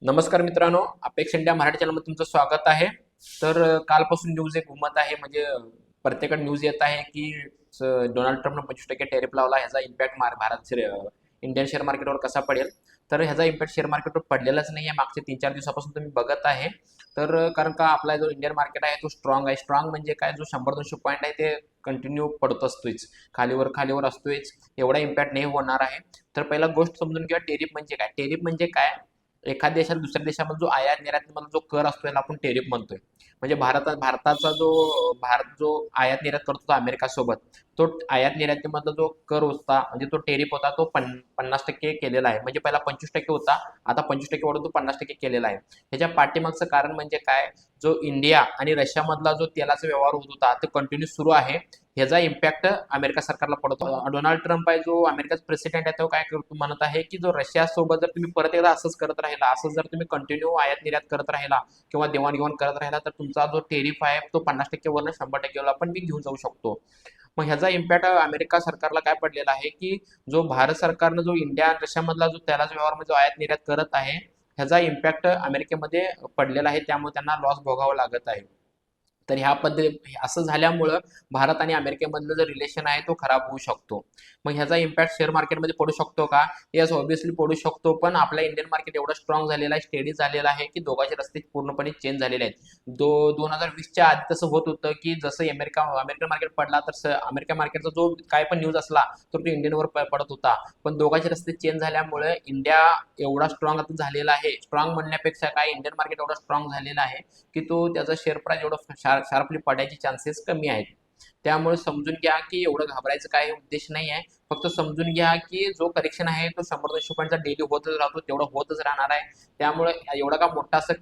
नमस्कार मित्रांनो, apex India Marathi चॅनलमध्ये तुमचं स्वागत आहे. तर कालपासून न्यूज एक घुमत आहे, म्हणजे प्रत्येकाकडे न्यूज येत आहे की डोनाल्ड ट्रम्पने 25% टॅरिफ लावला. ह्याचा इम्पॅक्ट इंडियन शेअर मार्केटवर कसा पडेल. तर ह्याचा इम्पॅक्ट शेअर मार्केटवर पडलेलाच नाही आहे. मागच्या 3-4 दिवसापासून तुम्ही बघत आहे. तर कारण का आपला जो इंडियन मार्केट आहे तो स्ट्रॉंग आहे. स्ट्रॉंग म्हणजे काय, जो 100-200 पॉईंट आहे ते कंटिन्यू पडत असतोच, खालीवर खालीवर असतोच. एवढा इम्पॅक्ट नाही होणार आहे. तर पहिला गोष्ट समजून घ्या, टेरिफ म्हणजे काय. टेरिफ म्हणजे काय, एखाद्या देशाला दुसऱ्या देशामध्ये जो आयात निर्यातीमध्ये जो कर असतो याला आपण टेरिफ म्हणतोय. म्हणजे भारत जो आयात निर्यात करतो अमेरिकासोबत, तो आयात निर्यातीमधला जो कर होता, म्हणजे तो टेरिफ होता, तो 50% केलेला आहे. म्हणजे पहिला 25% होता, आता 25% वाढून तो 50% केलेला आहे. ह्याच्या पाठीमागचं कारण म्हणजे काय, जो इंडिया आणि रशियामधला जो तेलाचा व्यवहार होत होता तो कंटिन्यू सुरू आहे. ह्याचा इम्पॅक्ट अमेरिका सरकारला पडतो. डोनाल्ड ट्रम्प आहे, जो अमेरिकाचा प्रेसिडेंट आहे, तो काय करतो म्हणत आहे की जो रशियासोबत जर तुम्ही परत एकदा असंच करत राहिला, असंच जर तुम्ही कंटिन्यू आयात निर्यात करत राहिला किंवा देवाणघेवाण करत राहिला, तर तुमचा जो टेरिफ आहे तो 50% वरनं 100% पण मी घेऊन जाऊ शकतो. मग ह्याचा इम्पॅक्ट अमेरिका सरकारला काय पडलेला आहे की जो भारत सरकारनं जो इंडिया आणि रशियामधला जो तेलाच्या व्यवहारमध्ये जो आयात निर्यात करत आहे, ह्याचा इम्पॅक्ट अमेरिकेमध्ये पडलेला आहे. त्यामुळे त्यांना लॉस भोगावं लागत आहे. तर ह्या पद्धती असं झाल्यामुळं भारत आणि अमेरिकेमधलं जे रिलेशन आहे तो खराब होऊ शकतो. मग ह्याचा इम्पॅक्ट शेअर मार्केटमध्ये पडू शकतो का? येस, ऑब्व्हियसली पडू शकतो. पण आपला इंडियन मार्केट एवढं स्ट्रॉंग झालेला आहे, स्टेडी झालेला आहे की दोघांचे रस्ते पूर्णपणे चेंज झालेले आहेत. 2020च्या आधी तसं होत होतं की जसं अमेरिकन मार्केट पडला, तर अमेरिकन मार्केटचा जो काय पण न्यूज असला तर तो इंडियनवर पडत होता. पण दोघांचे रस्ते चेंज झाल्यामुळे इंडिया एवढा स्ट्रॉंग आता झालेला आहे. स्ट्रॉंग म्हणण्यापेक्षा काय, इंडियन मार्केट एवढा स्ट्रॉंग झालेला आहे की तो त्याचा शेअर प्राइस एवढं शार्पली पडायचे चान्सेस कमी आहेत. त्यामुळे समजून घ्या की एवढं घाबरायचं काही उद्देश नाही आहे. फक्त समजून घ्या की जो करेक्शन आहे तो 100-200 पॉईंटचा डेली होतच राहतो, तेवढं होतच राहणार आहे. त्यामुळे एवढा का मोठा असं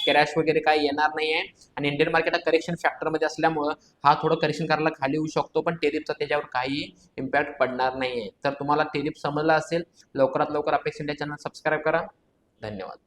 क्रॅश वगैरे काही येणार नाही आहे. आणि इंडियन मार्केट करेक्शन फॅक्टरमध्ये असल्यामुळं हा थोडं करेक्शन करायला खाली येऊ शकतो, पण टेरिफचा त्याच्यावर काही इम्पॅक्ट पडणार नाही आहे. तर तुम्हाला टेरिफ समजला असेल, लवकरात लवकर अपेक्स इंडिया चॅनल सबस्क्राईब करा. धन्यवाद.